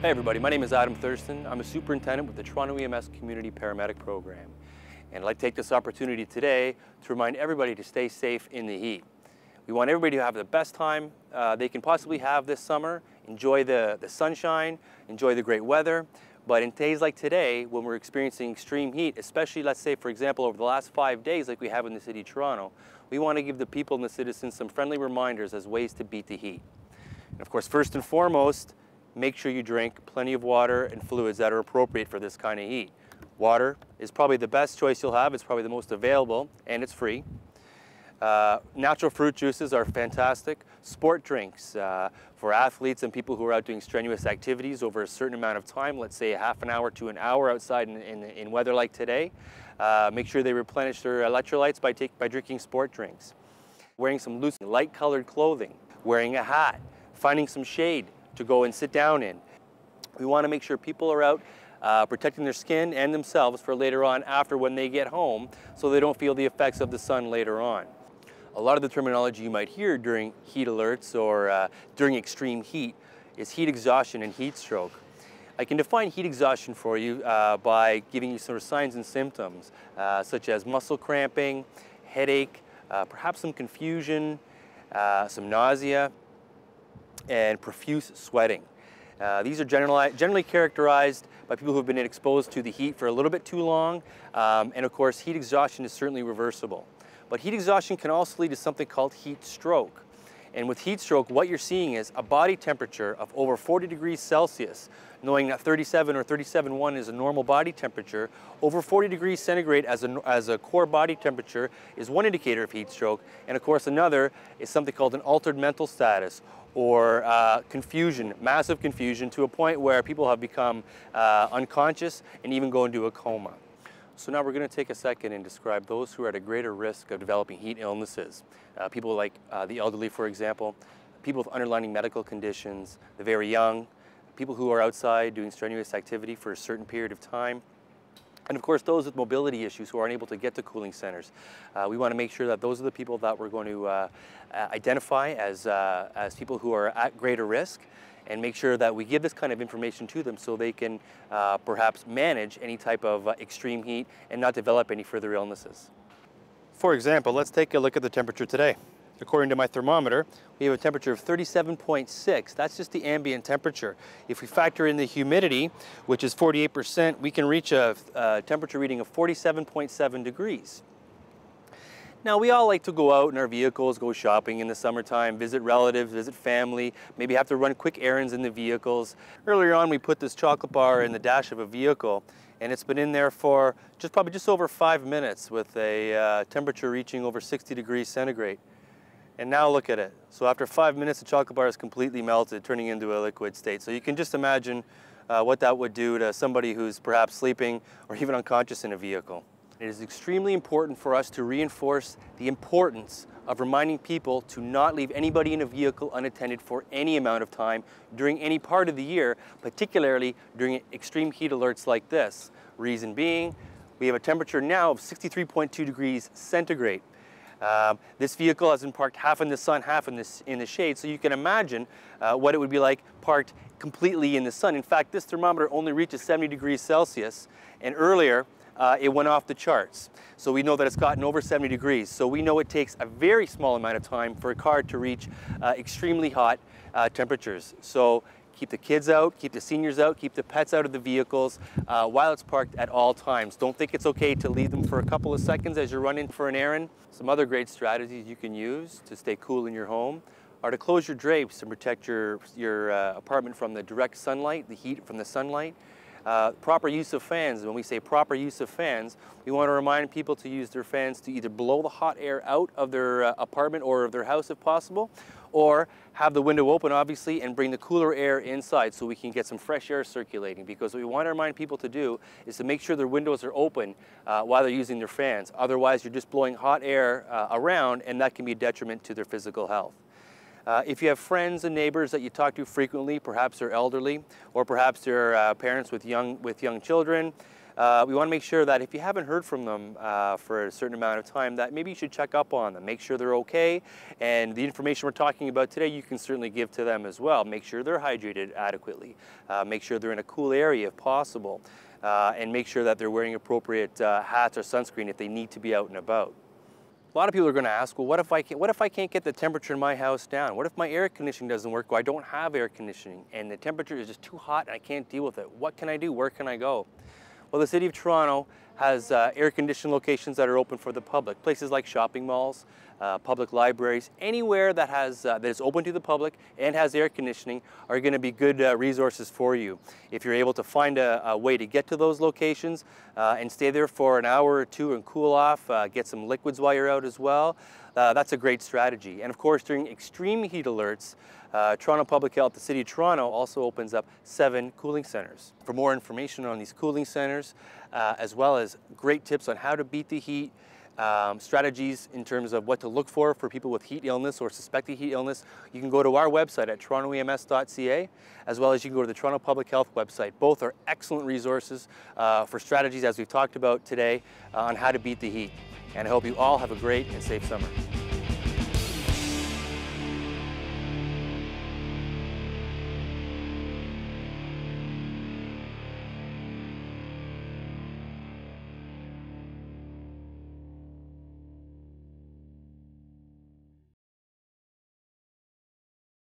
Hey everybody, my name is Adam Thurston. I'm a superintendent with the Toronto EMS Community Paramedic Program. And I'd like to take this opportunity today to remind everybody to stay safe in the heat. We want everybody to have the best time they can possibly have this summer, enjoy the sunshine, enjoy the great weather. But in days like today, when we're experiencing extreme heat, especially let's say for example over the last 5 days like we have in the city of Toronto, we want to give the people and the citizens some friendly reminders as ways to beat the heat. And of course, first and foremost, make sure you drink plenty of water and fluids that are appropriate for this kind of heat. Water is probably the best choice you'll have. It's probably the most available and it's free. Natural fruit juices are fantastic. Sport drinks for athletes and people who are out doing strenuous activities over a certain amount of time, let's say a half an hour to an hour outside in weather like today. Make sure they replenish their electrolytes by drinking sport drinks. Wearing some loose, light-colored clothing, wearing a hat, finding some shade to go and sit down in. We want to make sure people are out protecting their skin and themselves for later on after when they get home so they don't feel the effects of the sun later on. A lot of the terminology you might hear during heat alerts or during extreme heat is heat exhaustion and heat stroke. I can define heat exhaustion for you by giving you some signs and symptoms such as muscle cramping, headache, perhaps some confusion, some nausea, and profuse sweating. These are generally characterized by people who have been exposed to the heat for a little bit too long, and of course heat exhaustion is certainly reversible. But heat exhaustion can also lead to something called heat stroke. And with heat stroke, what you're seeing is a body temperature of over 40 degrees Celsius, knowing that 37 or 37.1 is a normal body temperature. Over 40 degrees centigrade as a core body temperature is one indicator of heat stroke. And of course another is something called an altered mental status, or confusion, massive confusion, to a point where people have become unconscious and even go into a coma. So now we're going to take a second and describe those who are at a greater risk of developing heat illnesses. People like the elderly, for example, people with underlying medical conditions, the very young, people who are outside doing strenuous activity for a certain period of time, and of course those with mobility issues who aren't able to get to cooling centers. We want to make sure that those are the people that we're going to identify as people who are at greater risk, and make sure that we give this kind of information to them so they can perhaps manage any type of extreme heat and not develop any further illnesses. For example, let's take a look at the temperature today. According to my thermometer, we have a temperature of 37.6. That's just the ambient temperature. If we factor in the humidity, which is 48%, we can reach a temperature reading of 47.7 degrees. Now, we all like to go out in our vehicles, go shopping in the summertime, visit relatives, visit family, maybe have to run quick errands in the vehicles. Earlier on, we put this chocolate bar in the dash of a vehicle, and it's been in there for probably just over 5 minutes with a temperature reaching over 60 degrees centigrade. And now look at it. So after 5 minutes, the chocolate bar is completely melted, turning into a liquid state. So you can just imagine what that would do to somebody who's perhaps sleeping or even unconscious in a vehicle. It is extremely important for us to reinforce the importance of reminding people to not leave anybody in a vehicle unattended for any amount of time during any part of the year, particularly during extreme heat alerts like this. Reason being, we have a temperature now of 63.2 degrees centigrade. This vehicle has been parked half in the sun, half in the shade, so you can imagine what it would be like parked completely in the sun. In fact, this thermometer only reaches 70 degrees Celsius, and earlier it went off the charts. So we know that it's gotten over 70 degrees. So we know it takes a very small amount of time for a car to reach extremely hot temperatures. So keep the kids out, keep the seniors out, keep the pets out of the vehicles while it's parked at all times. Don't think it's okay to leave them for a couple of seconds as you're running for an errand. Some other great strategies you can use to stay cool in your home are to close your drapes to protect your apartment from the direct sunlight, the heat from the sunlight. Proper use of fans. When we say proper use of fans, we want to remind people to use their fans to either blow the hot air out of their apartment or of their house if possible, or have the window open obviously and bring the cooler air inside so we can get some fresh air circulating. Because what we want to remind people to do is to make sure their windows are open while they're using their fans. Otherwise you're just blowing hot air around, and that can be a detriment to their physical health. If you have friends and neighbors that you talk to frequently, perhaps they're elderly, or perhaps they're parents with young children, we want to make sure that if you haven't heard from them for a certain amount of time, that maybe you should check up on them, make sure they're okay, and the information we're talking about today you can certainly give to them as well. Make sure they're hydrated adequately, make sure they're in a cool area if possible, and make sure that they're wearing appropriate hats or sunscreen if they need to be out and about. A lot of people are going to ask, well, what if I can't get the temperature in my house down? What if my air conditioning doesn't work, or I don't have air conditioning and the temperature is just too hot and I can't deal with it? What can I do? Where can I go? Well, the City of Toronto has air-conditioned locations that are open for the public. Places like shopping malls, public libraries, anywhere that is open to the public and has air conditioning are going to be good resources for you. If you're able to find a way to get to those locations and stay there for an hour or two and cool off, get some liquids while you're out as well, that's a great strategy. And of course, during extreme heat alerts, Toronto Public Health, the City of Toronto, also opens up 7 cooling centers. For more information on these cooling centers, as well as great tips on how to beat the heat, strategies in terms of what to look for people with heat illness or suspected heat illness, you can go to our website at torontoems.ca, as well as you can go to the Toronto Public Health website. Both are excellent resources for strategies, as we've talked about today, on how to beat the heat. And I hope you all have a great and safe summer.